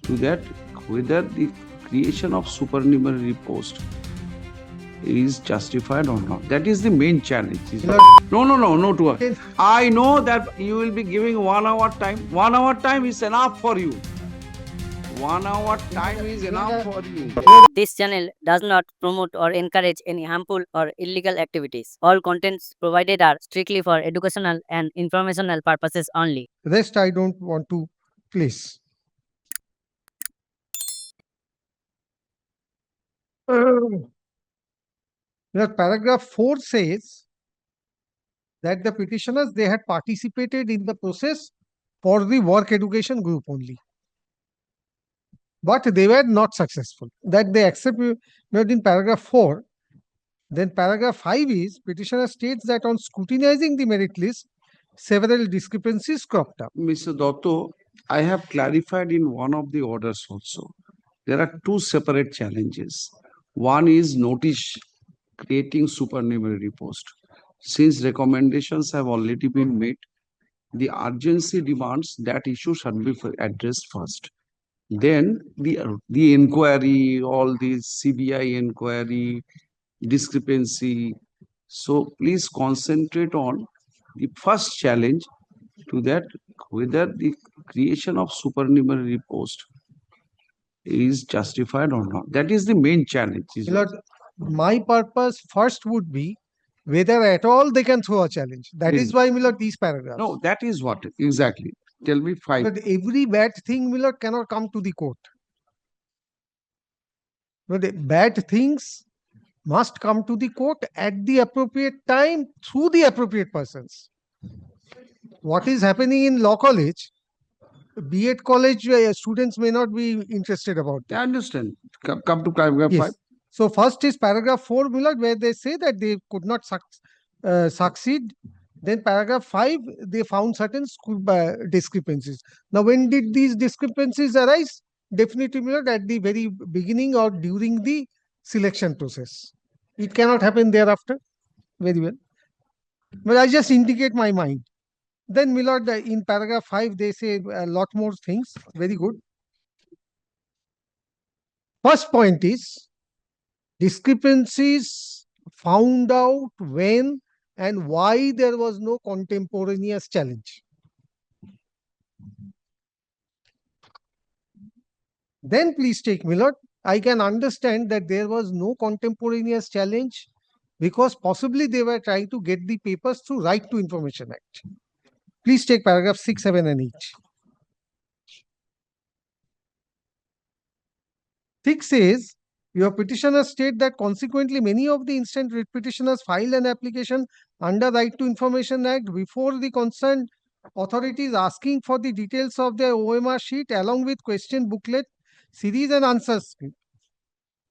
to that whether the creation of supernumerary post is justified or not. That is the main challenge. No, to us. I know that you will be giving 1 hour time. 1 hour time is enough for you. 1 hour time is enough for you. This channel does not promote or encourage any harmful or illegal activities. All contents provided are strictly for educational and informational purposes only. Rest I don't want to place. That paragraph 4 says that the petitioners, they had participated in the process for the work education group only, but they were not successful. That they accept not in paragraph 4. Then paragraph 5 is petitioner states that on scrutinizing the merit list, several discrepancies cropped up. Mr. Dotto, I have clarified in one of the orders also. There are two separate challenges. One is notice creating supernumerary post. Since recommendations have already been made, the urgency demands that issue should be addressed first. Then the inquiry, all these CBI inquiry, discrepancy. So please concentrate on the first challenge, to that whether the creation of supernumerary post is justified or not. That is the main challenge. My purpose first would be whether at all they can throw a challenge. That is why, Millard, these paragraphs. No, that is what exactly. Tell me 5. But every bad thing, Millard, cannot come to the court. But bad things must come to the court at the appropriate time through the appropriate persons. What is happening in law college, B.Ed college students may not be interested about I understand. Come to paragraph 5. So first is paragraph 4, Millard, where they say that they could not succeed. Then paragraph 5, they found certain discrepancies. Now, when did these discrepancies arise? Definitely, Millard, at the very beginning or during the selection process. It cannot happen thereafter. Very well. But I just indicate my mind. Then, Millard, in paragraph 5, they say a lot more things. Very good. First point is discrepancies found out when and why there was no contemporaneous challenge. Then please take, Millard, I can understand that there was no contemporaneous challenge because possibly they were trying to get the papers through Right to Information Act. Please take paragraph 6, 7 and 8. 6 says, your petitioners state that consequently many of the instant writ petitioners filed an application under Right to Information Act before the concerned authorities asking for the details of their OMR sheet along with question booklet, series and answers.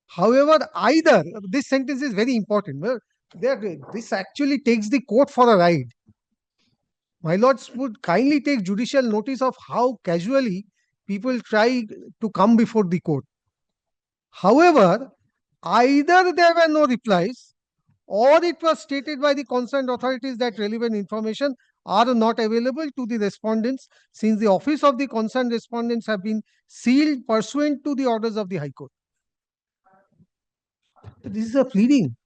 However, either, this sentence is very important. Well, this actually takes the court for a ride. My lords would kindly take judicial notice of how casually people try to come before the court. However, either there were no replies or it was stated by the concerned authorities that relevant information are not available to the respondents since the office of the concerned respondents have been sealed pursuant to the orders of the High Court. This is a pleading.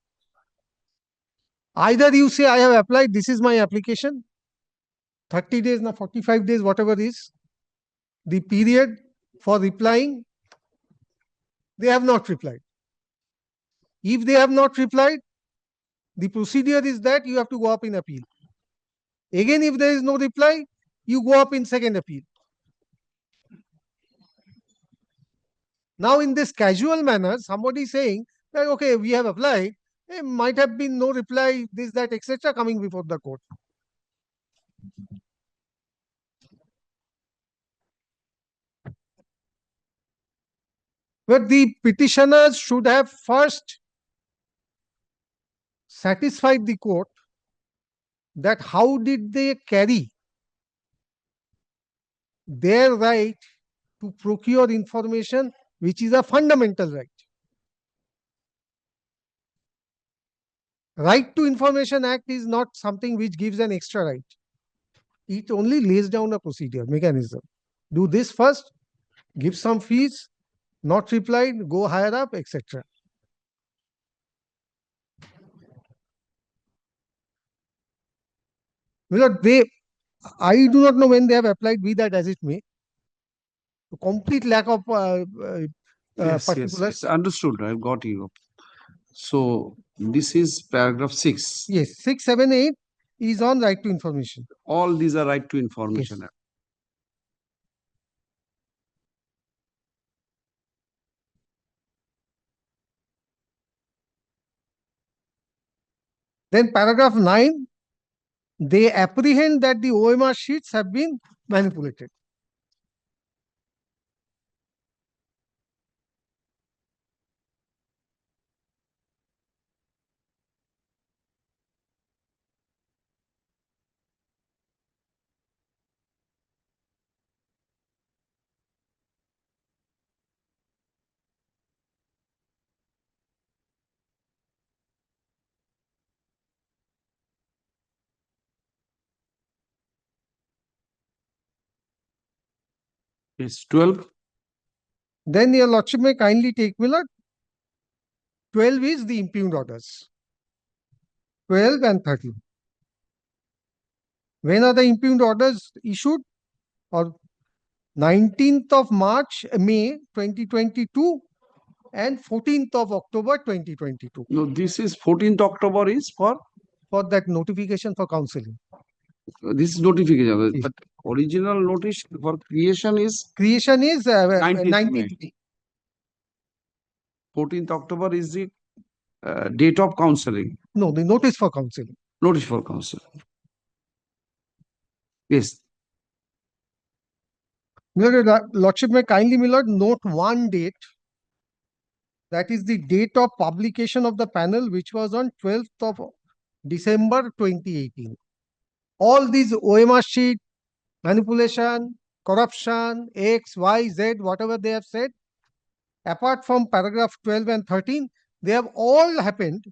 Either you say, I have applied, this is my application, 30 days, now 45 days, whatever is the period for replying, they have not replied. If they have not replied, the procedure is that you have to go up in appeal. Again, if there is no reply, you go up in second appeal. Now, in this casual manner, somebody is saying that, okay, we have applied, there might have been no reply, this, that, etc., coming before the court. But the petitioners should have first satisfied the court that how did they carry their right to procure information, which is a fundamental right. Right to Information Act is not something which gives an extra right. It only lays down a procedure, mechanism. Do this first, give some fees, not replied, go higher up, etc. I do not know when they have applied, be that as it may. Complete lack of particulars. Yes, understood. I've got you. So this is paragraph 6. Yes, 6, 7, 8 is on right to information. All these are right to information. Yes. Then paragraph 9, they apprehend that the OMR sheets have been manipulated. Yes, 12. Then your lordship may kindly take me, Lord. 12 is the impugned orders. 12 and 13. When are the impugned orders issued? Or 19th of May 2022 and 14th of October 2022. No, this is 14th October is for that notification for counseling. this is notification, Yes. but original notice for creation is 19th 19th May. May. 14th October is the date of counseling. No, the notice for counseling. Notice for counseling. Yes. Lordship may kindly, my lord, note one date. That is the date of publication of the panel, which was on 12th of December 2018. All these OMR sheet, manipulation, corruption, X, Y, Z, whatever they have said, apart from paragraph 12 and 13, they have all happened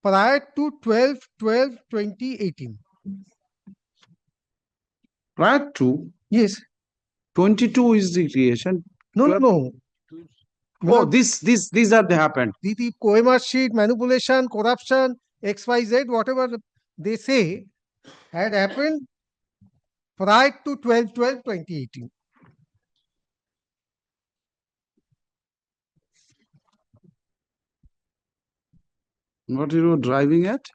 prior to 12/12/2018. Prior to? Yes. 22 is the creation. No. Oh, these are they happened. The OMR sheet, manipulation, corruption, X, Y, Z, whatever they say, had happened prior to 12/12/2018. What you were driving at?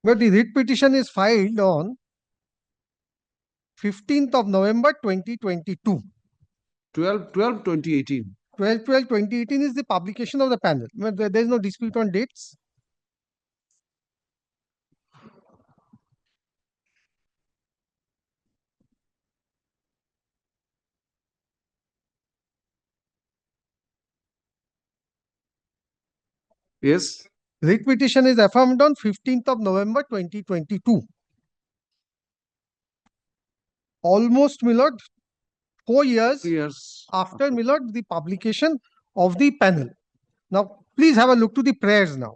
But the writ petition is filed on 15th of November 2022. 12/12/2018. 12/12/2018 is the publication of the panel. There is no dispute on dates. Yes. Writ petition is affirmed on 15th of November 2022. Almost, my lord, 4 years after, my lord, the publication of the panel. Now, please have a look to the prayers now.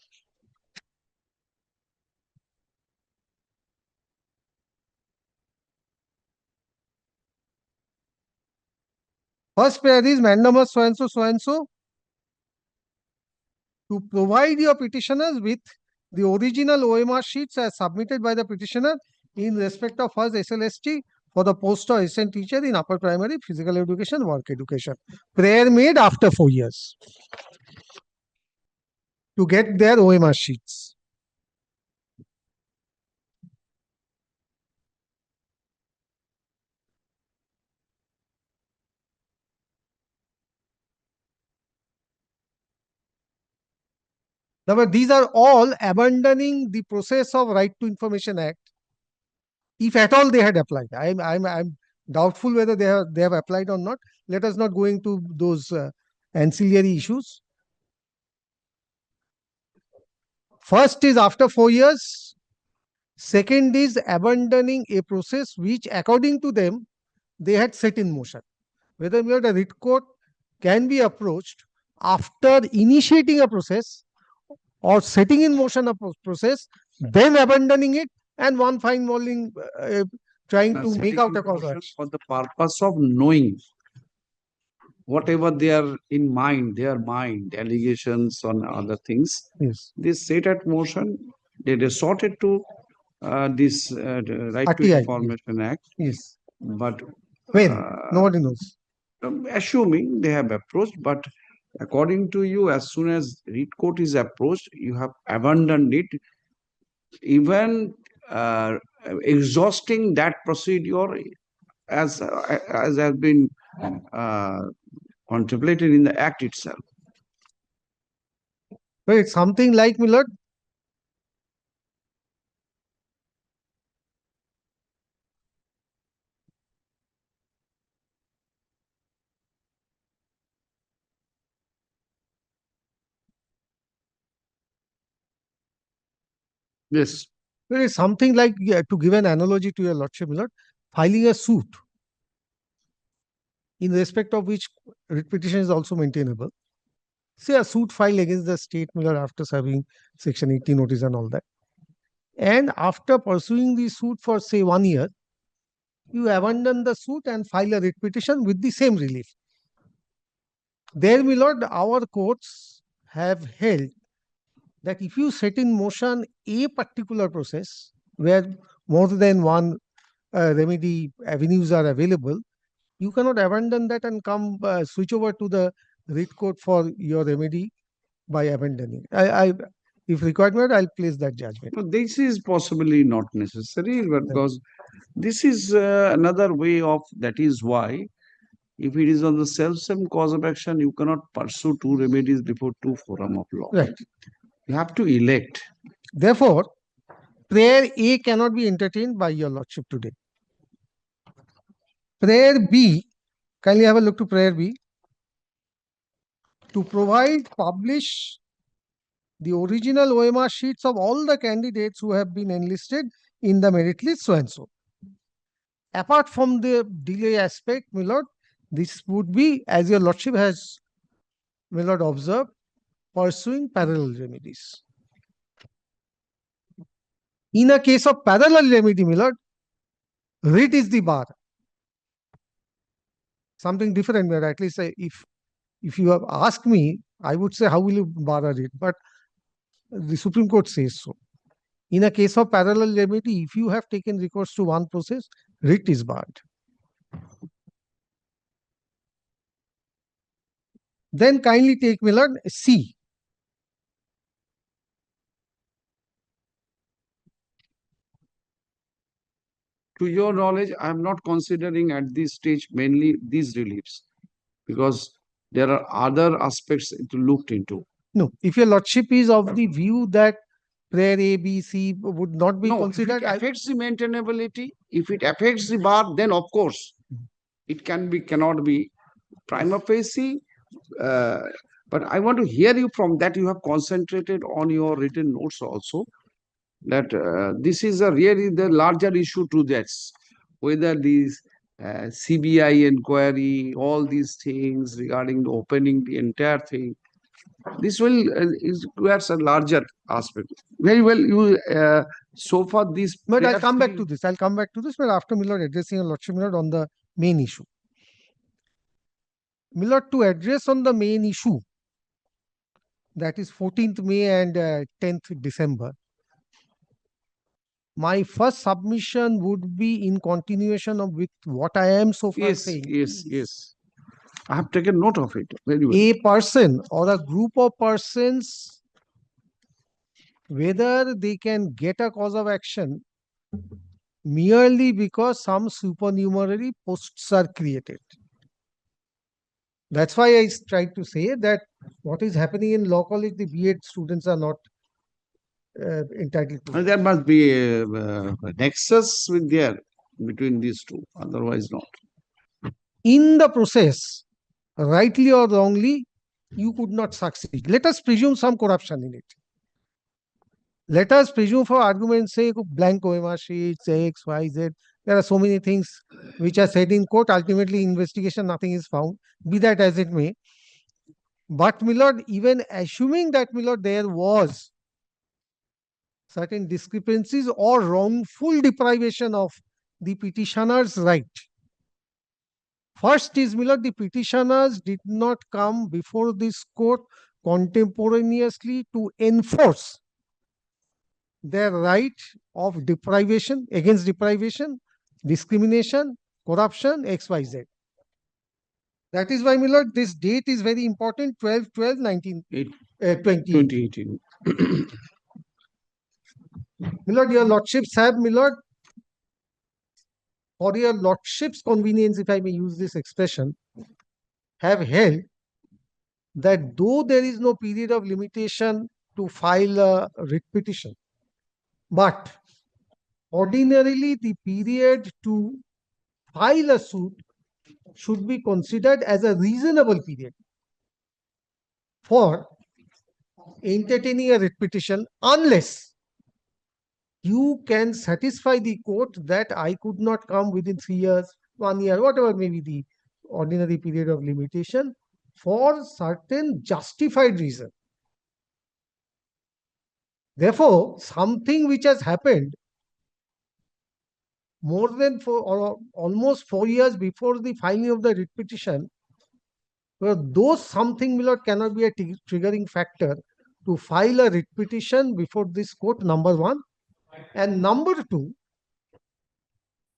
First prayer is mandamus so and so to provide your petitioners with the original OMR sheets as submitted by the petitioner in respect of first SLST for the post of assistant teacher in upper primary physical education, work education. Prayer made after 4 years to get their OMR sheets. Now, these are all abandoning the process of Right to Information Act, if at all they had applied. I'm doubtful whether they have applied or not. Let us not go into those ancillary issues. First is after 4 years. Second is abandoning a process which, according to them, they had set in motion. Whether the writ court can be approached after initiating a process or setting in motion a process, then abandoning it, and one fine morning trying to make out a cause for the purpose of knowing whatever they are in mind, their mind, allegations on other things, Yes. they set at motion, they resorted to this the Right to RTI. Yes. Information Act, Yes. but When? uh, Nobody knows. assuming they have approached, but according to you, as soon as Reed Court is approached, you have abandoned it, even exhausting that procedure as has been uh, contemplated in the Act itself. Wait, something like, Millard? Yes. It is something like, to give an analogy to your Lordship, Millard, filing a suit in respect of which writ petition is also maintainable. Say a suit filed against the state, Millard, after serving Section 80 notice and all that. And after pursuing the suit for, say, 1 year, you abandon the suit and file a writ petition with the same relief. There, Millard, our courts have held that if you set in motion a particular process where more than one remedy avenues are available, you cannot abandon that and come switch over to the writ court for your remedy by abandoning. If required, I'll place that judgment. No, this is possibly not necessary because this is another way of, that is why if it is on the self-same cause of action, you cannot pursue two remedies before two forum of law. Right. You have to elect. Therefore, prayer A cannot be entertained by your Lordship today. Prayer B, kindly have a look to prayer B. To provide, publish the original OMR sheets of all the candidates who have been enlisted in the merit list, so and so. Apart from the delay aspect, my lord, this would be, as your lordship has, my lord, observed, pursuing parallel remedies. In a case of parallel remedy, my lord, writ is the bar. Something different, where at least if you have asked me, I would say, how will you bar a writ? But the Supreme Court says so. In a case of parallel remedy, if you have taken recourse to one process, writ is barred. Then kindly take, my lord, C. To your knowledge, I am not considering at this stage mainly these reliefs because there are other aspects to looked into. No, if your lordship is of the view that prayer A, B, C would not be No, considered, if it affects the maintainability, if it affects the bar, then of course it cannot be prima facie. But I want to hear you from that. You have concentrated on your written notes also. That this is a really the larger issue to this, whether these CBI inquiry, all these things regarding the opening the entire thing, this will requires a larger aspect. Very well, you so far this. but I'll come back to this. I'll come back to this, but after Millard addressing your lordship, Millard, on the main issue. Millard, to address on the main issue, that is 14th May and 10th December, my first submission would be in continuation of with what I am so far Yes, saying. yes. I have taken note of it. Very well. A person or a group of persons, whether they can get a cause of action merely because some supernumerary posts are created. That's why I tried to say that what is happening in law college, the B.Ed students are not entitled to. And there must be a nexus between these two, otherwise not. In the process, rightly or wrongly, you could not succeed. Let us presume some corruption in it. Let us presume, for argument's sake, blank OMR sheets, X, Y, Z. There are so many things which are said in court. Ultimately, investigation, nothing is found. Be that as it may. But, my lord, even assuming that, my lord, there was certain discrepancies or wrongful deprivation of the petitioner's right, First is, my lord, the petitioners did not come before this court contemporaneously to enforce their right of deprivation, against deprivation, discrimination, corruption, XYZ. That is why, my lord, this date is very important, 12/12/1920. 2018. My lord, your lordships have, my lord, for your lordship's convenience, if I may use this expression, have held that though there is no period of limitation to file a writ petition, but ordinarily the period to file a suit should be considered as a reasonable period for entertaining a writ petition, unless you can satisfy the court that I could not come within 3 years, 1 year, whatever may be the ordinary period of limitation, for certain justified reason. Therefore, something which has happened more than or almost 4 years before the filing of the writ petition, though something, my lord, cannot be a triggering factor to file a writ petition before this court, number one. And number two,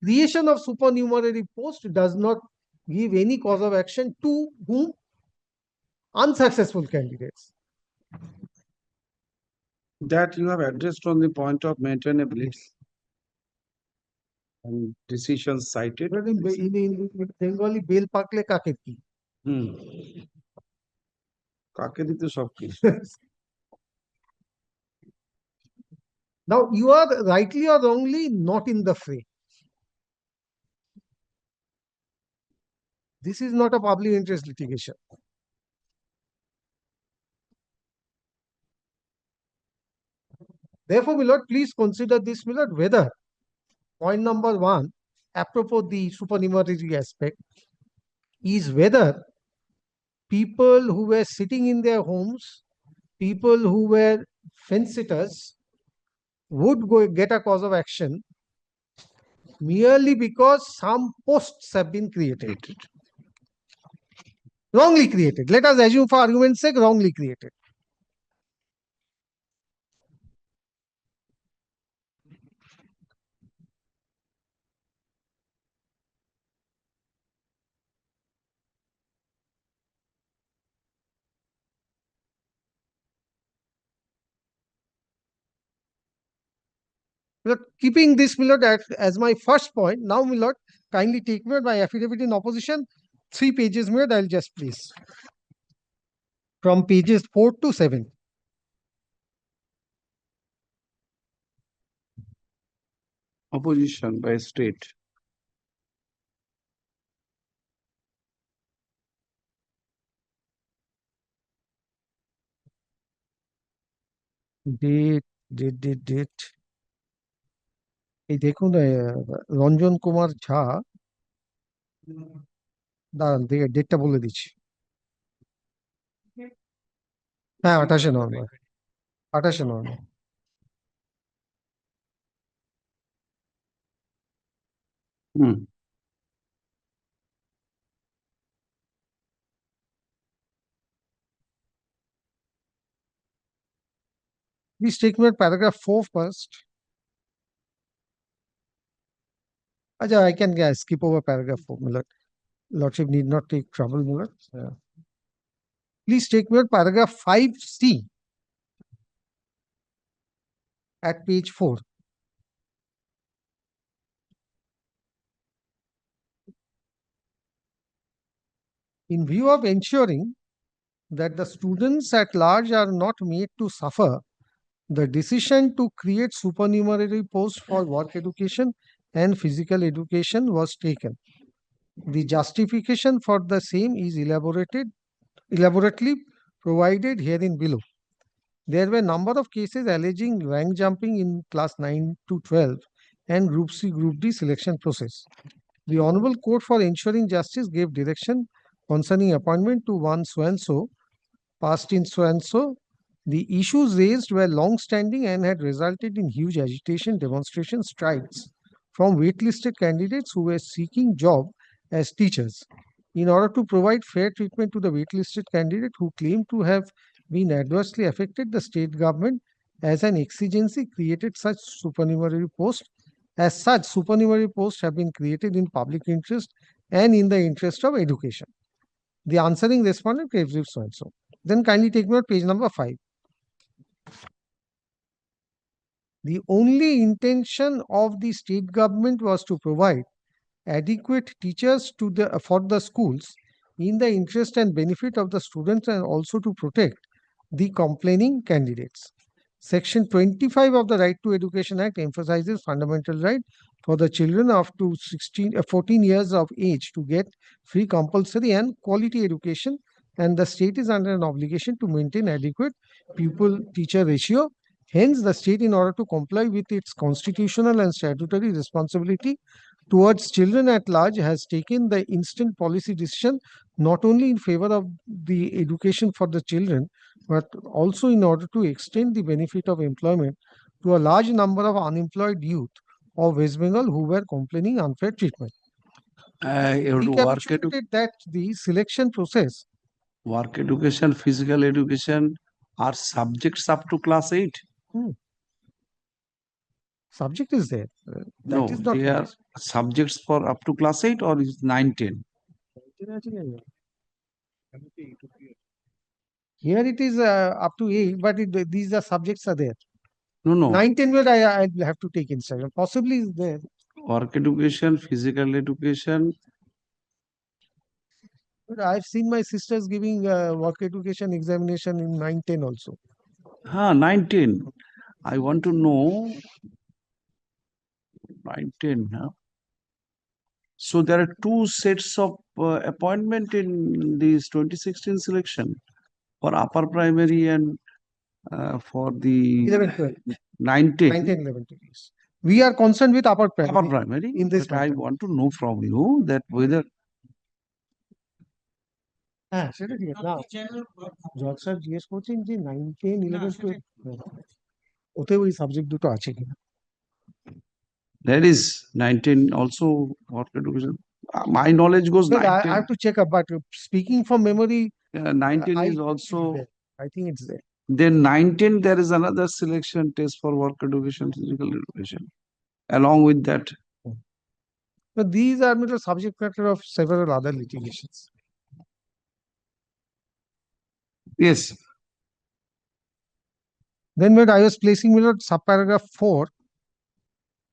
creation of supernumerary post does not give any cause of action to whom? Unsuccessful candidates. That you have addressed on the point of maintainability and decisions cited. But in Bengali, bail pakle kake ki? কাকে দিতে সব কিছু। Now, you are rightly or wrongly not in the fray. This is not a public interest litigation. Therefore, my lord, please consider this, my lord, whether point number one, apropos the supernumerary aspect, is whether people who were sitting in their homes, people who were fence sitters, would go get a cause of action merely because some posts have been created. Wrongly created. Let us assume for argument's sake, wrongly created. Keeping this, my lord, as my first point, now, my lord, kindly take note my affidavit in opposition, 3 pages, my lord, I'll just place. From pages 4 to 7. Opposition by state. Date. এই দেখুন, রঞ্জন কুমার ঝা, দাঁড়ান ডেটটা বলে দিচ্ছি। হ্যাঁ, 28 November. 28 November. Please take note paragraph 4 first. I can skip over paragraph 4, my lord. Lordship need not take trouble, my lord. Please take note paragraph 5C at page 4. In view of ensuring that the students at large are not made to suffer, the decision to create supernumerary posts for work education and physical education was taken. The justification for the same is elaborately provided herein below. There were a number of cases alleging rank jumping in class 9 to 12 and Group C, Group D selection process. The Honorable Court for Ensuring Justice gave direction concerning appointment to one so-and-so, passed in so-and-so. The issues raised were long-standing and had resulted in huge agitation, demonstration, strikes from waitlisted candidates who were seeking job as teachers. in order to provide fair treatment to the waitlisted candidate who claim to have been adversely affected, the state government, as an exigency, created such supernumerary posts. As such, supernumerary posts have been created in public interest and in the interest of education. The answering respondent gives so and so. Then kindly take note, page number 5. The only intention of the state government was to provide adequate teachers for the schools in the interest and benefit of the students, and also to protect the complaining candidates. Section 25 of the Right to Education Act emphasizes fundamental right for the children up to 14 years of age to get free, compulsory and quality education, and the state is under an obligation to maintain adequate pupil-teacher ratio. Hence, the state, in order to comply with its constitutional and statutory responsibility towards children at large, has taken the instant policy decision not only in favor of the education for the children, but also in order to extend the benefit of employment to a large number of unemployed youth of West Bengal who were complaining unfair treatment. You have to Recapitulated that the selection process. Work education, physical education are subjects up to class 8. Subject is there. No, they are subjects for up to class 8 or is 9, 10? Here it is up to 8, but these are subjects are there. No. 9, 10 will I have to take instruction. Possibly is there. Work education, physical education. But I've seen my sisters giving work education examination in 9, 10 also. 9, 10. I want to know 9, 10. So there are two sets of appointment in this 2016 selection for upper primary and for the 11, 12. 9, 10. 9, 10, 11, 12. Yes. We are concerned with upper primary. Upper primary. In this but I want to know from you that whether সেটা ঠিক আছে না জজ sir জিজ্ঞেস করছেন যে 9, 10, 11, 12 ওতে ওই সাবজেক্ট দুটো আছে কিনা there is 9, 10 also work education. My knowledge goes 9, 10. I have to check up, but speaking from memory, 9, 10 is also. I think it's there. Then 9, 10 there is another selection test for work education, physical education. Along with that, But these are not a subject matter of several other litigations. yes, Then when I was placing subparagraph 4,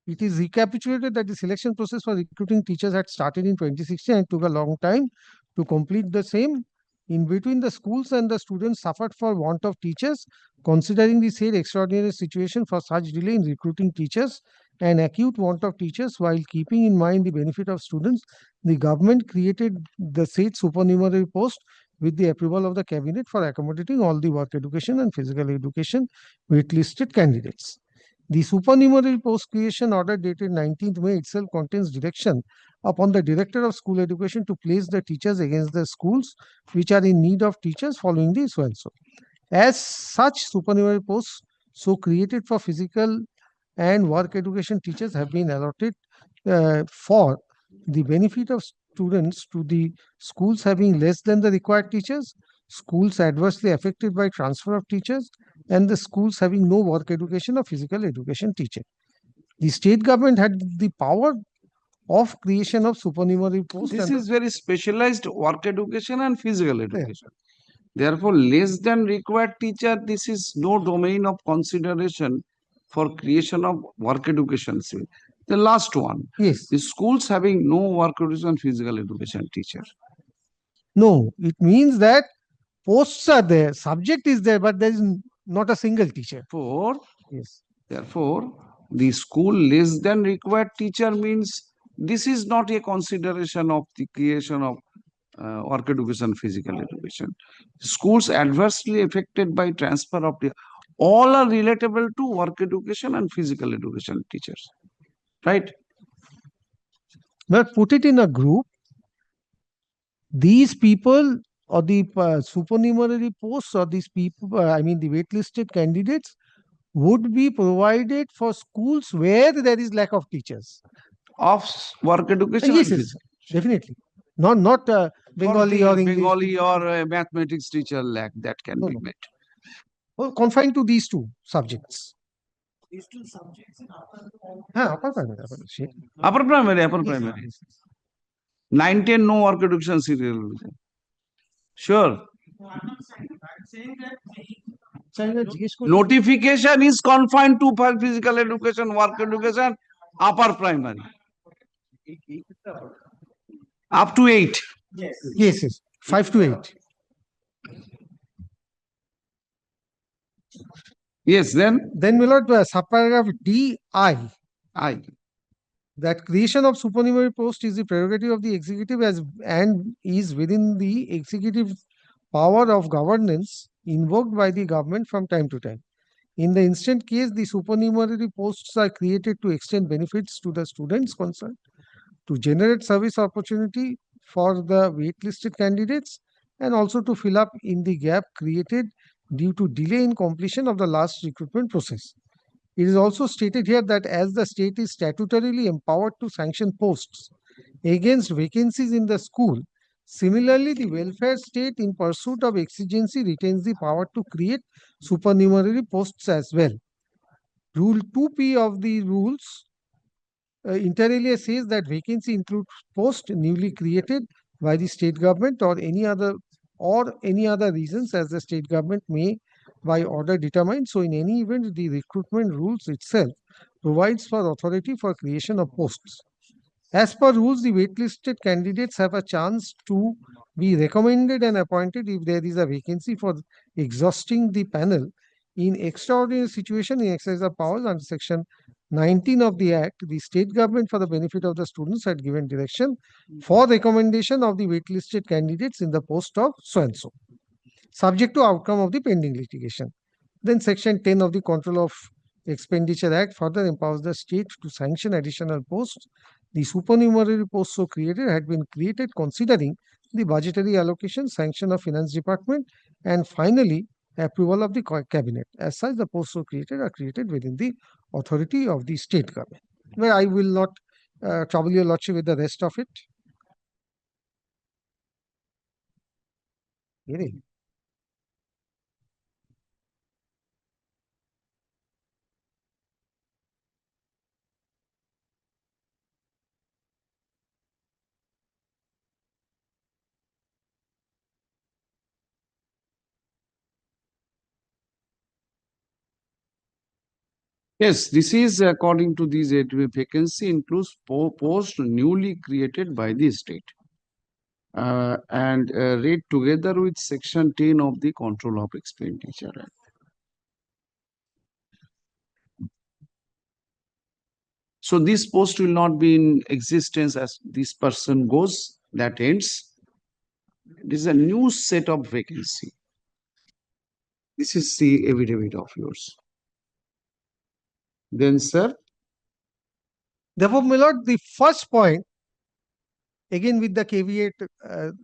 it is recapitulated that the selection process for recruiting teachers had started in 2016 and took a long time to complete the same. In between, the schools and the students suffered for want of teachers. Considering the said extraordinary situation for such delay in recruiting teachers and acute want of teachers, while keeping in mind the benefit of students, the government created the said supernumerary post with the approval of the cabinet for accommodating all the work education and physical education waitlisted candidates. The supernumerary post creation order dated 19th May itself contains direction upon the Director of School Education to place the teachers against the schools which are in need of teachers following the so and so. As such, supernumerary posts so created for physical and work education teachers have been allotted for the benefit of students to the schools having less than the required teachers, schools adversely affected by transfer of teachers, and the schools having no work education or physical education teacher. The state government had the power of creation of supernumerary posts. This is very specialized work education and physical education. Therefore, less than required teacher, this is no domain of consideration for creation of work education. The last one, Yes. The schools having no work education and physical education teacher. No, it means that posts are there, subject is there, but there is not a single teacher. Yes. Therefore, the school less than required teacher means this is not a consideration of the creation of work education, physical education. Schools adversely affected by transfer of the all are relatable to work education and physical education teachers, right? But put it in a group. These people or the supernumerary posts or these people, I mean the waitlisted candidates would be provided for schools where there is lack of teachers. Of work education. Yes, yes, definitely. Not Bengali or English. Bengali or a mathematics teacher lack, that can No, be no. met. Well, confined to these two subjects. Upper primary, Upper primary, upper Yes, primary. yes. 9-10 no work education serial. Sure. Notification is confined to physical education, work education, upper primary. Up to 8. Yes. 5 to 8. Yes, then Then my lord, subparagraph DI, I. that creation of supernumerary post is the prerogative of the executive and is within the executive power of governance invoked by the government from time to time. In the instant case, the supernumerary posts are created to extend benefits to the students concerned, to generate service opportunity for the waitlisted candidates, and also to fill up in the gap created due to delay in completion of the last recruitment process. It is also stated here that as the state is statutorily empowered to sanction posts against vacancies in the school, similarly, the welfare state, in pursuit of exigency, retains the power to create supernumerary posts as well. Rule 2P of the rules inter alia says that vacancy includes post newly created by the state government or any other reasons as the state government may by order determine. So in any event, the recruitment rules itself provides for authority for creation of posts. As per rules, the waitlisted candidates have a chance to be recommended and appointed if there is a vacancy for exhausting the panel in extraordinary situation in exercise of powers under section 19 of the Act. The state government, for the benefit of the students, had given direction for recommendation of the waitlisted candidates in the post of so and so, subject to outcome of the pending litigation. Then section 10 of the Control of Expenditure Act further empowers the state to sanction additional posts. The supernumerary posts so created had been created considering the budgetary allocation, sanction of finance department, and finally approval of the cabinet. As such, the posts so created are created within the authority of the state government. Well, I will not trouble your lordship with the rest of it. Really? Yes, this is according to these vacancy includes post newly created by the state. And read together with section 10 of the Control of Expenditure Act. So this post will not be in existence as this person goes, that ends. It is a new set of vacancy. This is the affidavit of yours. Then, sir. Therefore, my lord, the first point, again with the caveat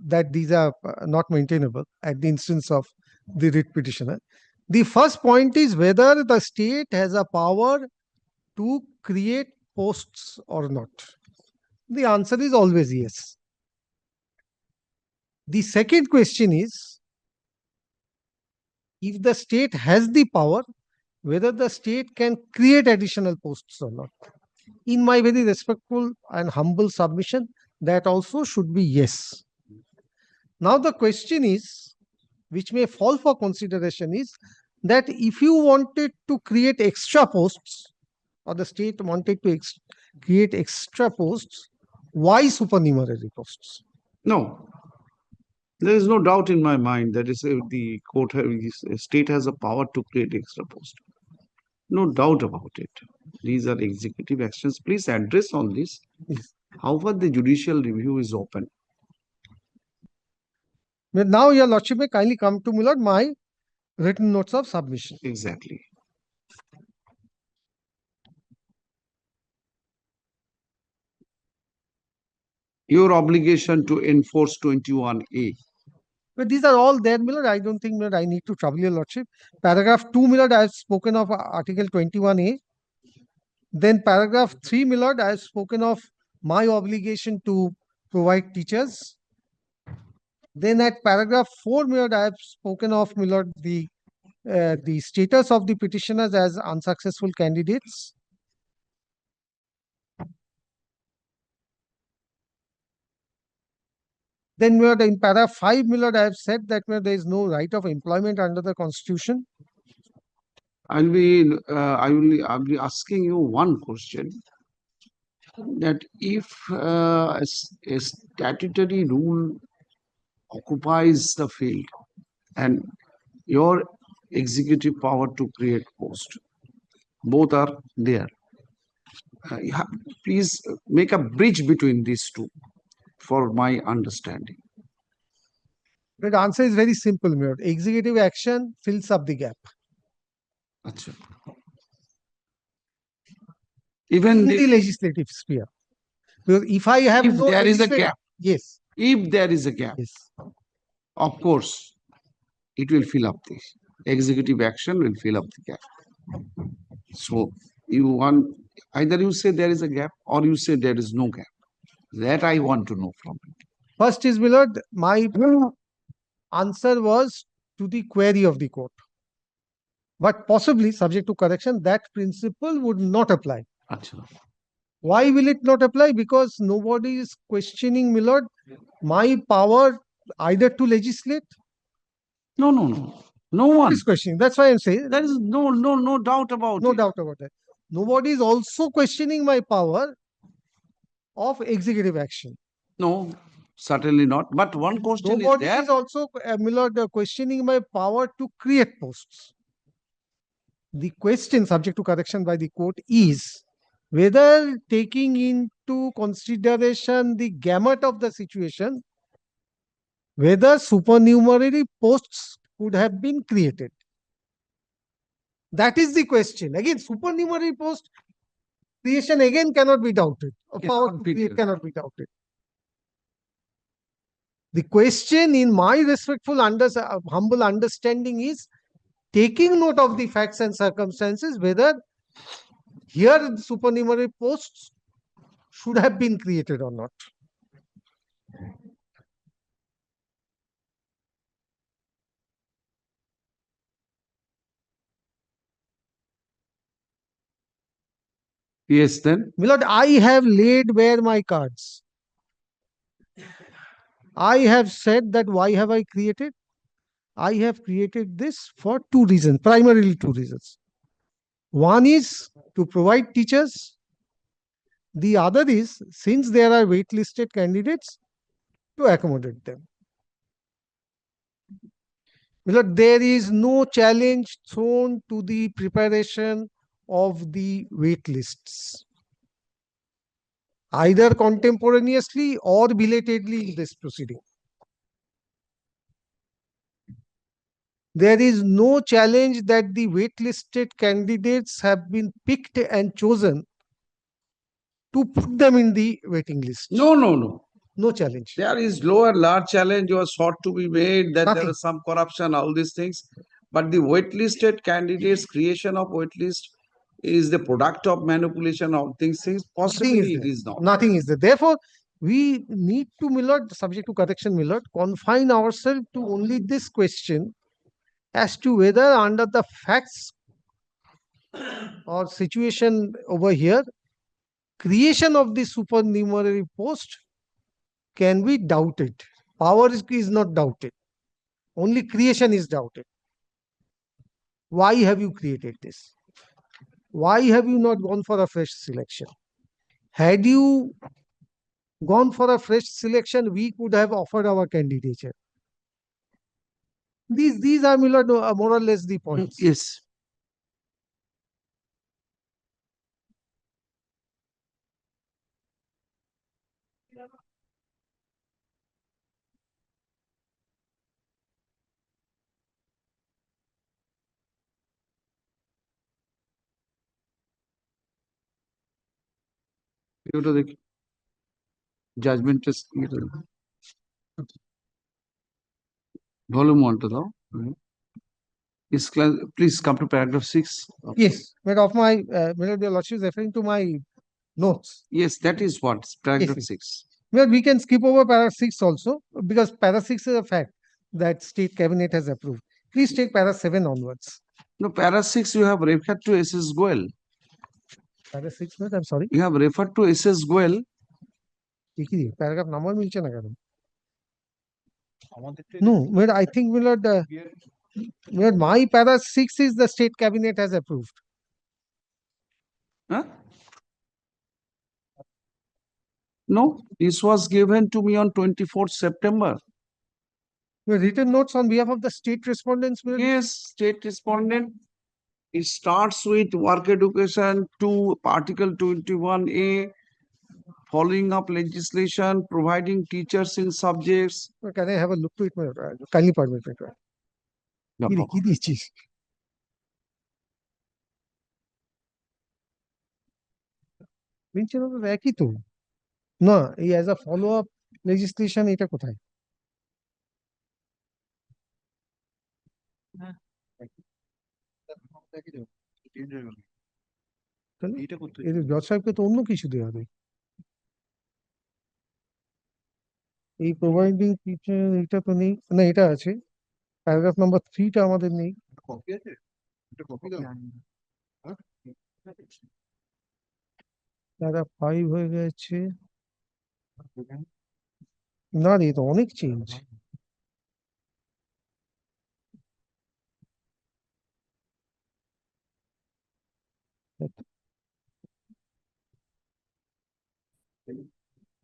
that these are not maintainable at the instance of the writ petitioner. The first point is whether the state has a power to create posts or not. The answer is always yes. The second question is, if the state has the power, whether the state can create additional posts or not. In my very respectful and humble submission, that also should be yes. Now the question is, which may fall for consideration, is that if you wanted to create extra posts, or the state wanted to create extra posts, why supernumerary posts? No, there is no doubt in my mind that is the court, state has a power to create extra post. No doubt about it. These are executive actions. Please address on this. Yes. However, the judicial review is open. But now, your lordship may kindly come to me, Lord, my written notes of submission. Exactly. Your obligation to enforce 21A. But these are all there, Millard. I don't think, Millard, I need to trouble your lordship. Paragraph 2, Millard, I have spoken of Article 21A. Then paragraph 3, Millard, I have spoken of my obligation to provide teachers. Then at paragraph 4, my lord, I have spoken of, my lord, the status of the petitioners as unsuccessful candidates. Then, my lord, in paragraph 5, my lord, I have said that, my lord, there is no right of employment under the Constitution. I will be asking you one question, that if a statutory rule occupies the field and your executive power to create post, both are there. Please make a bridge between these two for my understanding. The answer is very simple, my lord. Executive action fills up the gap. Achha. Even In the legislative sphere. Because if I have if no there is a legislative- gap, Yes, if there is a gap, yes. of course, it will fill up this. Executive action will fill up the gap. So you want, either you say there is a gap or you say there is no gap. That I want to know from you. First is, my lord, my answer was to the query of the court. But possibly, subject to correction, that principle would not apply. Achha. Why will it not apply? Because nobody is questioning, my lord, my power either to legislate. No, no, no. No one. Is questioning. That's why I'm saying. There is no doubt about No it. doubt about that. Nobody is also questioning my power of executive action. No, certainly not. But one question Nobody is there. is also, my lord, questioning my power to create posts. The question, subject to correction by the court, is whether, taking into consideration the gamut of the situation, whether supernumerary posts could have been created. That is the question. Again, supernumerary post creation again cannot be doubted. Power to create cannot be doubted. The question, in my respectful, humble understanding, is taking note of the facts and circumstances, whether here supernumerary posts should have been created or not. Yes, then. My lord, I have laid bare my cards. I have said that why have I created? I have created this for two reasons, primarily two reasons. One is to provide teachers. The other is, since there are waitlisted candidates, to accommodate them. My lord, there is no challenge thrown to the preparation of the wait lists, either contemporaneously or belatedly in this proceeding. There is no challenge that the waitlisted candidates have been picked and chosen to put them in the waiting list. No, no, no. No challenge. There is lower large challenge was sought to be made, that there Nothing. is some corruption, all these things. But the waitlisted candidates, creation of waitlist is the product of manipulation of things. Possibly it is not. Nothing is there. Therefore, we need to, my lord, subject to correction, my lord, confine ourselves to only this question as to whether, under the facts or situation over here, creation of the supernumerary post can be doubted. Power is not doubted. Only creation is doubted. Why have you created this? Why have you not gone for a fresh selection? Had you gone for a fresh selection, we could have offered our candidature. These are, my lord, more or less the points. Yes. এটা দেখি judgment is volume 1 to দাও please come to paragraph 6. Yes, but of my, my lord, your lordship is referring to my notes. Yes, that is what paragraph Yes, 6. Well, we can skip over para 6 also, because para 6 is a fact that state cabinet has approved. Please take para 7 onwards. No, para 6, you have referred to SS Goel. Para 6 minutes, I'm sorry. You have referred to SS Goel. Paragraph number milche na কেন? No, but I think my para 6 is the state cabinet has approved. Huh? No, this was given to me on 24th September. Written notes on behalf of the state respondents. Yes, state respondent. It starts with work education to Article 21A, following up legislation, providing teachers in subjects. Can I have a look to it? Kindly permit me. No problem. কি দিয়েছিস? একই তো না, এই as a follow up legislation এটা কোথায়? জজ সাহেবকে তো অন্য কিছু দেওয়া হবে। এই প্রোভাইডিং টিচার এটা তো নেই, না এটা আছে, প্যারাগ্রাফ নাম্বার 3 টা আমাদের নেই। কপি আছে? এটা কপি দাও। প্যারা 5 হয়ে গেছে। না রে, তো অনেক চেঞ্জ।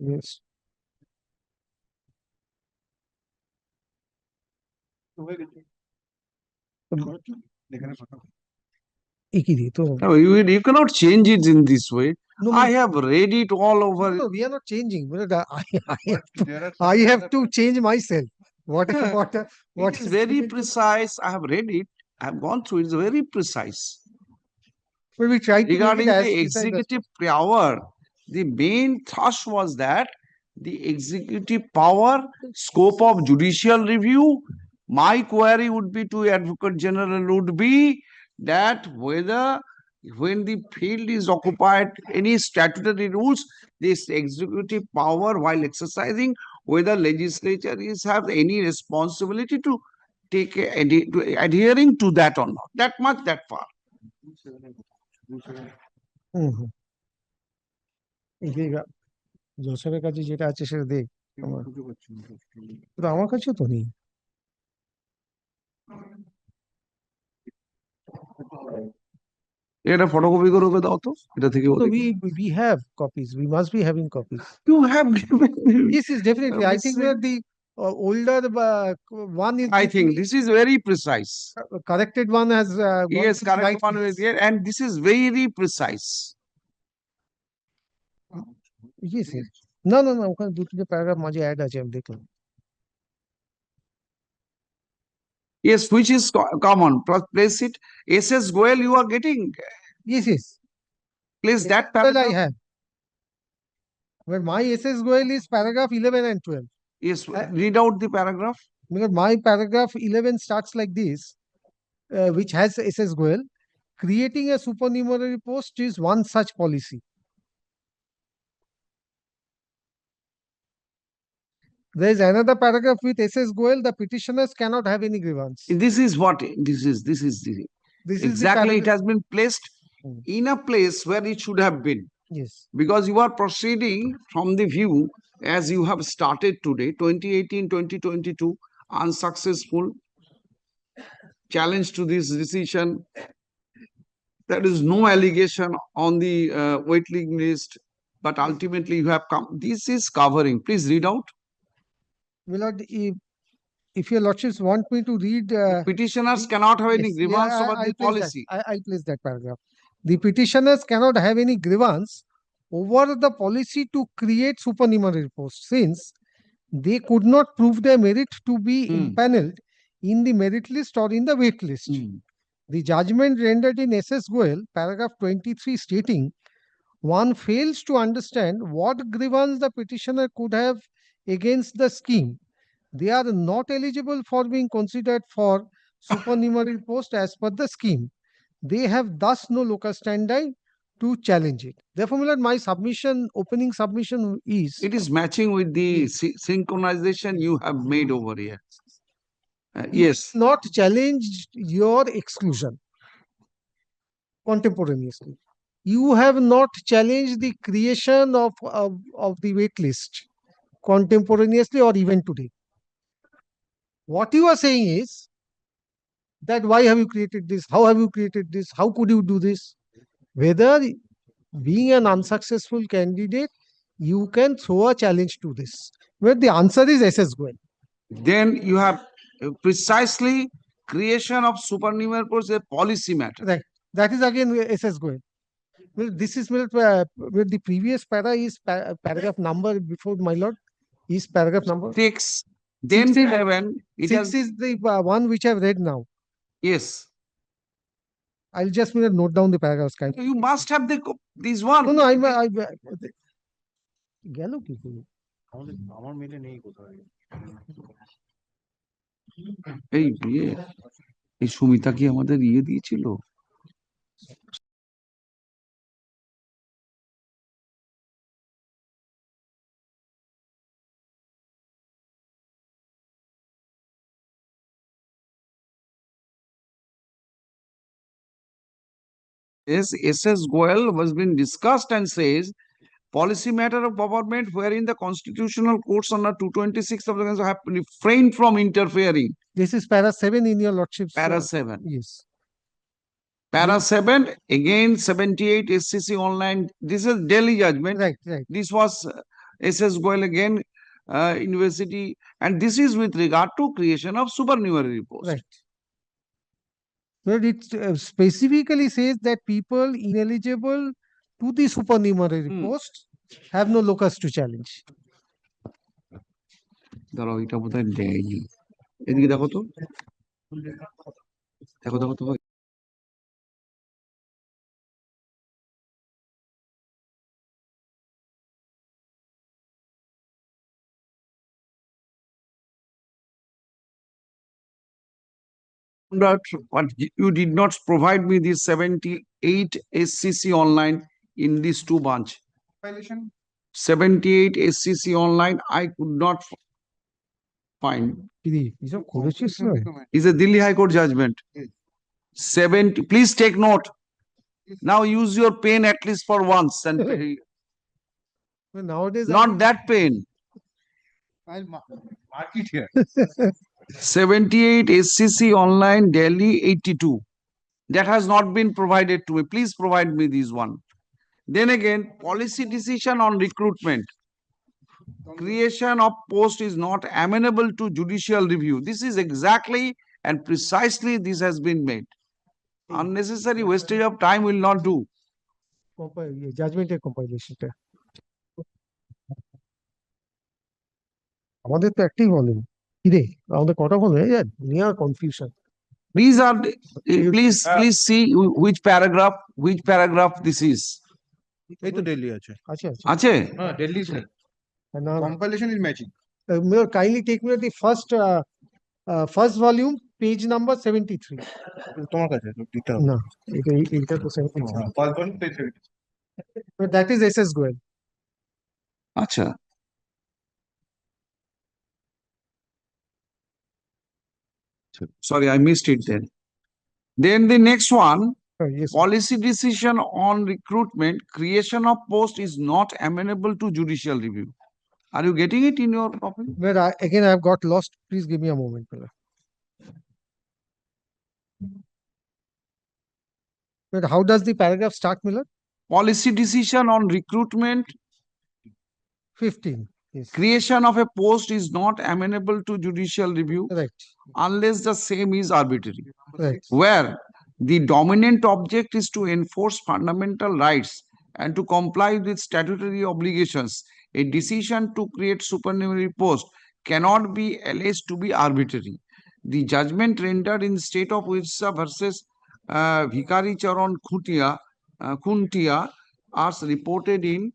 Yes. এখানে পাঠাও। একই দিয়ে তো। No, you cannot change it in this way. No, I have read it all over. no, we are not changing. There are I have to change myself. What It is very precise. I have read it. I have gone through it. It's very precise. But we tried to Regarding make it as the precise as executive power, the main thrust was that the executive power, scope of judicial review, my query would be to Advocate General would be that whether when the field is occupied, any statutory rules, this executive power while exercising, whether legislature is have any responsibility to take to adhering to that or not. That much, that far. জসের কাছে যেটা আছে সেটা দেখ, খুঁজে পাচ্ছি না। তো আমার কাছেও তো নেই। এটা ফটোকপি করে ওকে দাও তো, এটা থেকে So we have copies. We must be having copies. you have given me. Yes, yes, definitely. I think that the older one is. I think this is very precise. Corrected one has. gone Yes, to the correct right one place. is here, and this is very precise. Yes, yes. না না না, ওখানে 2-3 paragraph মাঝে add আছে, আমি দেখলাম। Yes, which is common. Place it. SS Goel, you are getting. Yes, yes. Place that Well, I paragraph. have. But my SS Goel is paragraph 11 and 12. Yes, read out the paragraph. Because my paragraph 11 starts like this, which has SS Goel. Creating a supernumerary post is one such policy. There is another paragraph with SS Goel. The petitioners cannot have any grievance. This is what this is the This is the exactly. It paragraph. has been placed in a place where it should have been, Yes. because you are proceeding from the view as you have started today, 2018-2022, unsuccessful challenge to this decision. There is no allegation on the waiting list, but ultimately you have come. This is covering. Please read out. Milord, if your lordships want me to read. Petitioners cannot have any Yes, grievance yeah, over the I'll place that. policy. I'll place that paragraph. The petitioners cannot have any grievance over the policy to create supernumerary posts, since they could not prove their merit to be impaneled in the merit list or in the wait list. The judgment rendered in SS Goel, paragraph 23, stating one fails to understand what grievance the petitioner could have against the scheme. They are not eligible for being considered for supernumerary post as per the scheme. They have thus no locus standi to challenge it. Therefore, my lord, my submission, opening submission is It is matching with the synchronization you have made over here. Yes. not challenged your exclusion contemporaneously. You have not challenged the creation of the wait list contemporaneously or even today. What you are saying is that why have you created this? How have you created this? How could you do this? Whether being an unsuccessful candidate, you can throw a challenge to this. Where the answer is SS Goel. Then you have precisely creation of supernumerary post a policy matter. Right. That is again SS Goel. Well, this is where the previous para is paragraph number before, my lord, is paragraph number 6. Then 6 is, 7. It 6 has, is the one which I've read now. yes. I'll just note down the paragraphs. You must have this one. No, I গেল কি করে? আমার মেলে নেই কোথায়। এই সুমিতা কি আমাদের দিয়েছিল? Yes, SS Goel was been discussed and says policy matter of government wherein the constitutional courts under 226 of the Constitution have refrained from interfering. This is para 7 in your lordship's. Para 7. Yes. Para 7, again 78 SCC online. This is Delhi judgment. Right, right. This was SS Goel again, university, and this is with regard to creation of supernumerary post. Right. But it specifically says that people ineligible to the supernumerary post have no locus to challenge. দাঁড়াও, এটা বোধহয় দেয়নি। এদিকে দেখো তো, দেখো তো। But you did not provide me this 78 SCC online in these two bunch. 78 SCC online, I could not find. Is a Delhi High Court judgment. 70. Please take note. Now use your pen at least for once, and nowadays not that pen. I'll mark it here. 78 SCC online Delhi 82. That has not been provided to me. Please provide me this one. Then again, policy decision on recruitment. Creation of post is not amenable to judicial review. This is exactly and precisely this has been made. Unnecessary wastage of time will not do. Judgment compilation. আমাদের তো একটাই বলেন কি রে আমাদের কটা বলে near confusion These are please see which paragraph this is. এই তো দিল্লি আছে। আছে আছে? হ্যাঁ, দিল্লি নেই। Compilation is matching. Kindly take me the first volume, page number 73. তোমার কাছে দিতে হবে। না, এটা তো 73. First one, page 73. But that is SS Goel. আচ্ছা। Sorry, I missed it then. Then the next one, Yes. policy decision on recruitment, creation of post is not amenable to judicial review. Are you getting it in your copy? But again, I've got lost. Please give me a moment, Miller. But how does the paragraph start, Miller? Policy decision on recruitment, 15. Yes. creation of a post is not amenable to judicial review Right. unless the same is arbitrary. Right. Where the dominant object is to enforce fundamental rights and to comply with statutory obligations. A decision to create supernumerary post cannot be alleged to be arbitrary. The judgment rendered in state of Odisha versus Vikari Charan Khuntia as reported in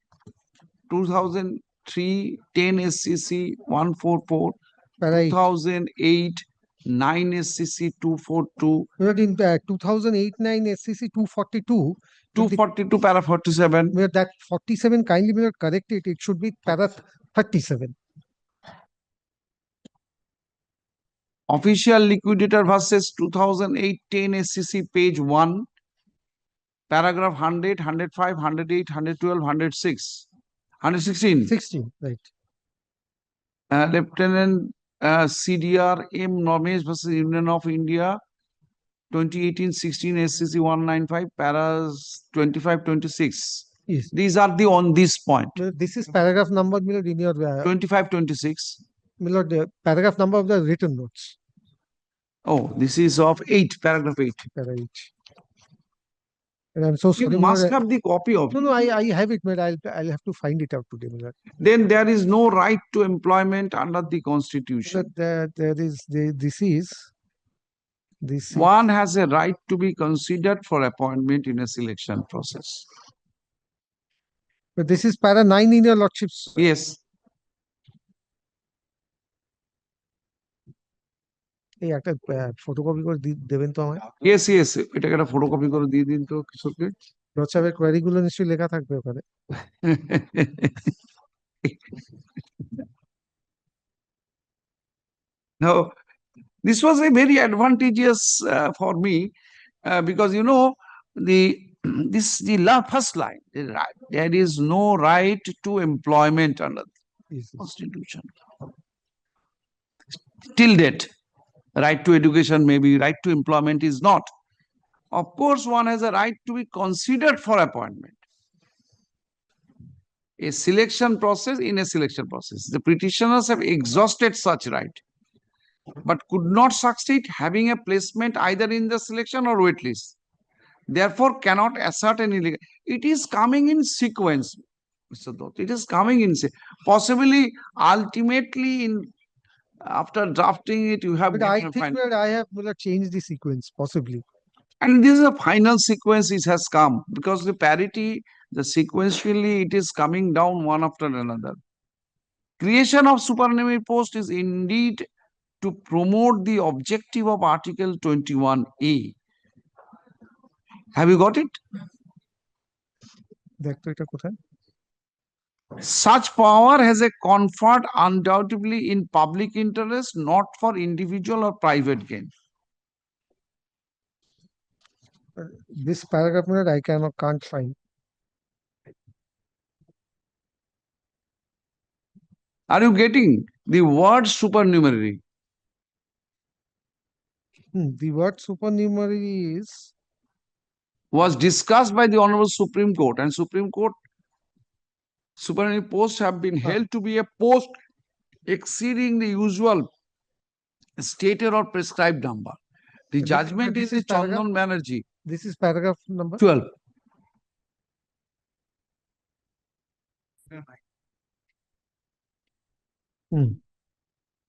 2003 10 SCC 144, Para 8. 2008 9 SCC 242, We are in 2008-9 SCC 242. but the- 242 para 47. Where that 47, kindly may not correct it. It should be para 37. Official liquidator versus 2008-10 SCC page 1, paragraph 100, 105, 108, 112, 106, 116. 16, right. Lieutenant CDR M. Normesh versus Union of India, 2018-16 SCC 195, paras 25, 26. Yes. These are the on this point. This is paragraph number, my lord, in your 25, 26. my lord, paragraph number of the written notes. Oh, this is of 8, paragraph 8. Para 8. And I'm so sorry. You my must lord, have the copy of No, it. no, I have it, but I'll have to find it out today, my lord. Then there is no right to employment under the Constitution. But this is. One has a right to be considered for appointment in a selection process. But this is para 9 in your lordship's. Yes. এই একটা photocopy করে দেবেন তো আমায় Yes, yes. এটাকে একটা photocopy করে দিয়ে দিন তো কিশোরকে। লর্ডশিপের কোয়ারি গুলো নিশ্চয়ই লেখা থাকবে ওখানে। Now, this was a very advantageous for me because you know the first line, there is no right to employment under the Yes, yes. Constitution. Till date, right to education, maybe right to employment is not. Of course, one has a right to be considered for appointment. A selection process, in a selection process, the petitioners have exhausted such right, but could not succeed having a placement either in the selection or wait list. Therefore, cannot assert any legal. It is coming in sequence, Mr. Dutt. It is coming in possibly ultimately in after drafting it, you have But I think that I have changed the sequence possibly. and this is a final sequence it has come because the parity, the sequentially it is coming down one after another. Creation of supernumerary post is indeed to promote the objective of Article 21A. Have you got it? দেখ তো এটা কোথায়? Such power has a conferred undoubtedly in public interest, not for individual or private gain. This paragraph I can't find. Are you getting the word supernumerary? The word supernumerary is Was discussed by the Honorable Supreme Court, and Supreme Court supernumerary posts have been held to be a post exceeding the usual stated or prescribed number. The judgment this is is the Chandan Banerjee, this is paragraph number 12.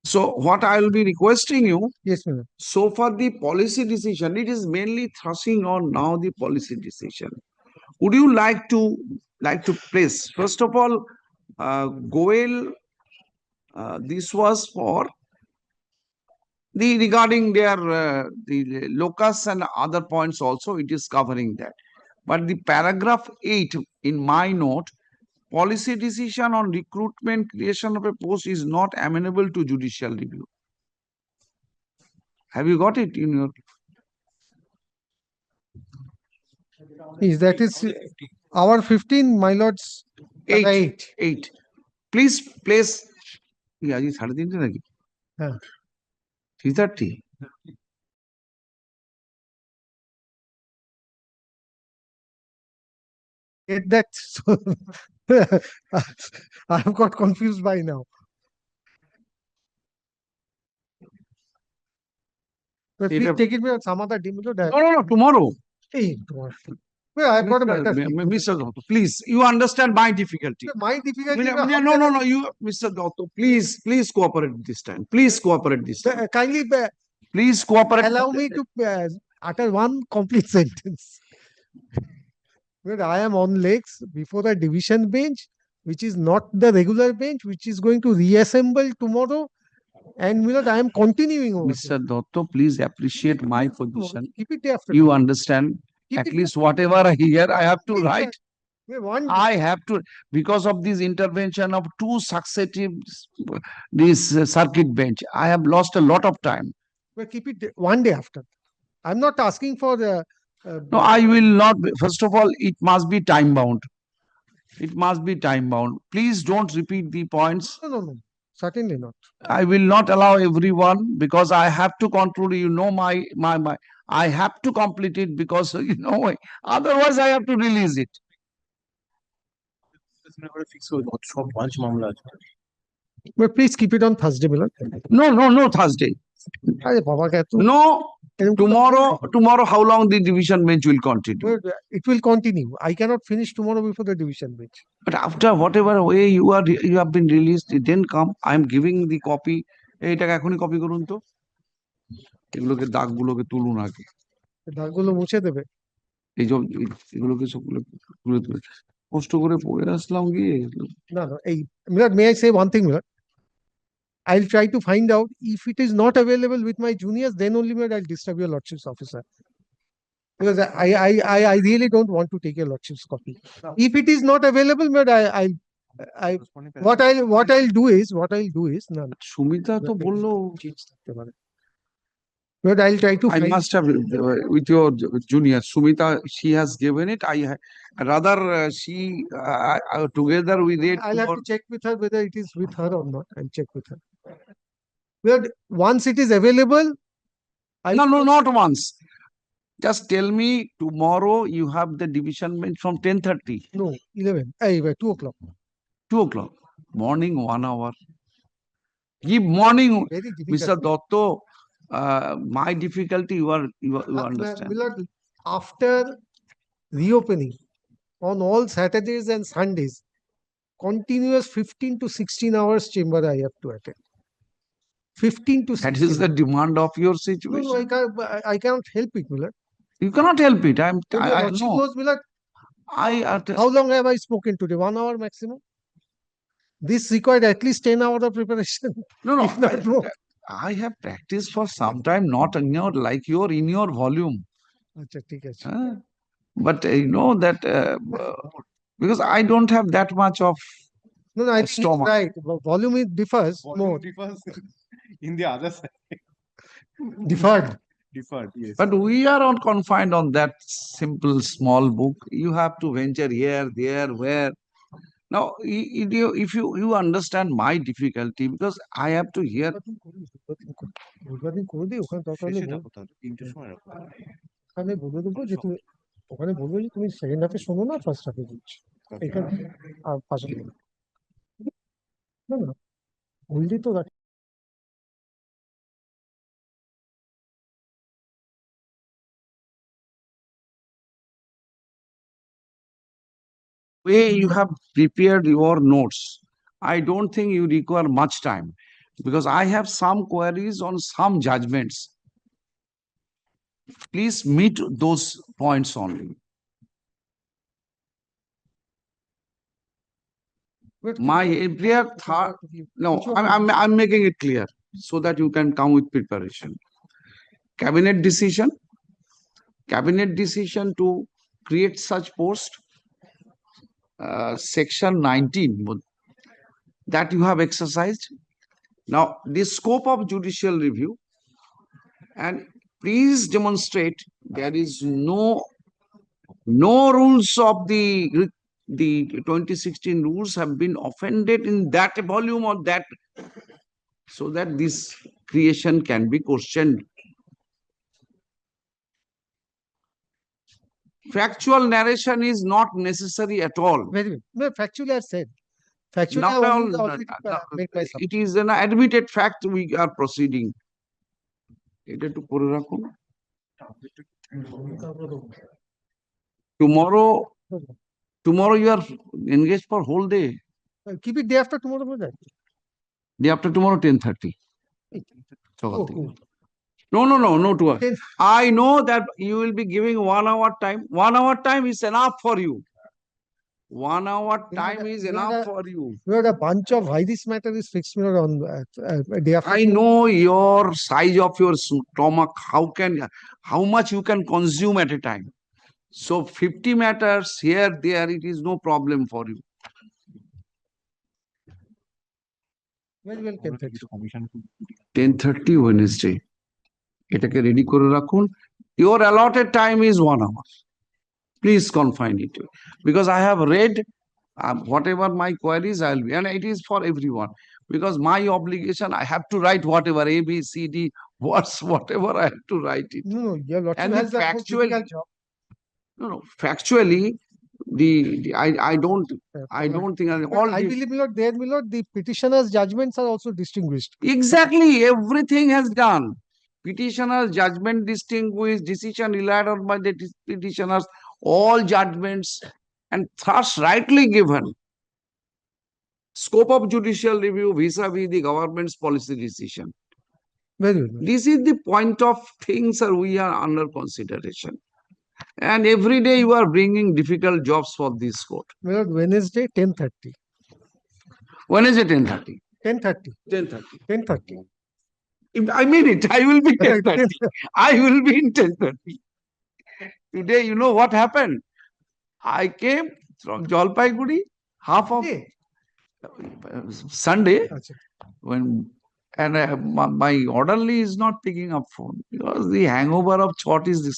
So what I will be requesting you, yes, ma'am. so far the policy decision, it is mainly thrusting on now the policy decision. Would you like to place, first of all, Goel, this was for the regarding their the locus and other points also, it is covering that. But the paragraph 8 in my note, policy decision on recruitment, creation of a post is not amenable to judicial review. Have you got it in your? Is that is our 15, my lords. 8. 8. Please place. Yeah, it's 3:30. Yeah. 3:30. Get that. So I've got confused by now. But please take it with some other dim. No, tomorrow. Hey, tomorrow. Well, I've got a better. Mr. Dotto, please, you understand my difficulty. My difficulty. No, you, Mr. Dotto, please cooperate this time. Please cooperate this time. Kindly Please cooperate. allow me to utter one complete sentence. Well, I am on legs before a division bench, which is not the regular bench, which is going to reassemble tomorrow And my lord, I am continuing over Mr. Dotto, please appreciate my here. position. Keep it day after You tomorrow. understand? Keep At it least whatever I hear, I have to Please, write. one I have to, because of this intervention of two successive, this circuit bench, I have lost a lot of time. well, keep it one day after. I'm not asking for the. No, I will not. First of all, it must be time bound. It must be time bound. Please don't repeat the points. No. Certainly not. I will not allow everyone because I have to conclude. You know, my. I have to complete it because otherwise I have to release it. But please keep it on Thursday, my lord. No, Thursday. আরে বাবা এত No, এরকম করে tomorrow, how long the division bench will continue? Well, it will continue. I cannot finish tomorrow before the division bench. But after whatever way you have been released, it didn't come. I am giving the copy. এইটাকে এখনই copy করুন তো। এগুলোকে দাগগুলোকে তুলুন আগে। দাগগুলো মুছে দেবে। এই যে এগুলোকে সবগুলো তুলে তুলে কষ্ট করে পড়ে আসলাম গিয়ে। No. Milord, may I say one thing, Milord? I'll try to find out if it is not available with my juniors, then only Milord, I'll disturb your lordship's officer. Because I really don't want to take your lordship's copy. If it is not available, Milord, what I'll do is no. Sumita তো বললো Milord, I'll try to I find. must have with your junior Sumita, she has given it. Rather she together we read. I'll have to check with her whether it is with her or not. I'll check with her. Milord, once it is available, No, not once. Just tell me tomorrow you have the division bench from 10:30. No, 11. 2 o'clock. 2 o'clock. Morning 1 hour. Give morning, Very Mr. difficult. Dotto. My difficulty you understand. Milord, after reopening on all Saturdays and Sundays, continuous 15 to 16 hours chamber I have to attend. 15 to 16 That is the demand of your situation. No, I cannot help it, Milord. You cannot help it. Your I lordship know. knows, Milord, I how long have I spoken today? 1 hour maximum? This required at least 10 hours of preparation. no. If not more. I have practiced for some time, not in your in your volume. আচ্ছা, ঠিক আছে। But you know that because I don't have that much of No, I think stomach. it's right. Volume differs more. differs in the other side. Deferred. Deferred, yes. But we are not confined on that simple small book. You have to venture here, there, where. Now, if you understand my difficulty, because I have to hear. বুধবার করে দিই ওখানে দরকার হলে শেষে রাখো তাহলে, 3টের সময় রাখো। ওখানে বলে দেবো যে তুমি ওখানে বলবো যে তুমি সেকেন্ড হাফে শোনো না ফার্স্ট হাফে দিচ্ছ এখানে আর ফার্স্ট না বললি তো রাখ Way you have prepared your notes, I don't think you require much time because I have some queries on some judgments. Please meet those points only. My clear thought. No, I'm making it clear so that you can come with preparation. Cabinet decision to create such post. Section 19 that you have exercised. Now, the scope of judicial review, and please demonstrate there is no rules of the 2016 rules have been offended in that volume or that, so that this creation can be questioned. Factual narration is not necessary at all. Very well. No, factually I said. Factually Not I all, already made my it is an admitted fact we are proceeding. এটা একটু করে রাখুন। Tomorrow you are engaged for whole day. Keep it day after tomorrow, brother. Day after tomorrow 10:30. No, 2 hours. I know that you will be giving 1 hour time. 1 hour time is enough for you. 1 hour You time had a- is you had enough a- for you. You had a bunch of why this matter is fixed mirror on day after. I know your size of your stomach, how much you can consume at a time. So 50 matters here, there, it is no problem for you. Very well, 10:30. Commission 10:30 Wednesday. এটাকে ready করে রাখুন। Your allotted time is 1 hour. Please confine it. Because I have read whatever my queries, I'll be, and it is for everyone. Because my obligation, I have to write whatever A, B, C, D, whatever I have to write it. No, your lordship And has that most factually, difficult job. no, factually, I don't think But all I believe, my lord, there, my lord, the petitioner's judgments are also distinguished. exactly everything has done. Petitioner's judgment distinguished, decision relied on by the petitioners, all judgments, and thus rightly given. Scope of judicial review vis-a-vis the government's policy decision. Very well. This is the point of things that we are under consideration. And every day you are bringing difficult jobs for this court. My lord, Wednesday, 10:30. When is it 10:30? 10:30. 10:30. 10:30. I mean it, I will be 10:30. I will be in 10:30. Today, you know what happened? I came from Jalpaiguri, half of Hey, Sunday, acha. when and my orderly is not picking up phone because the hangover of chot is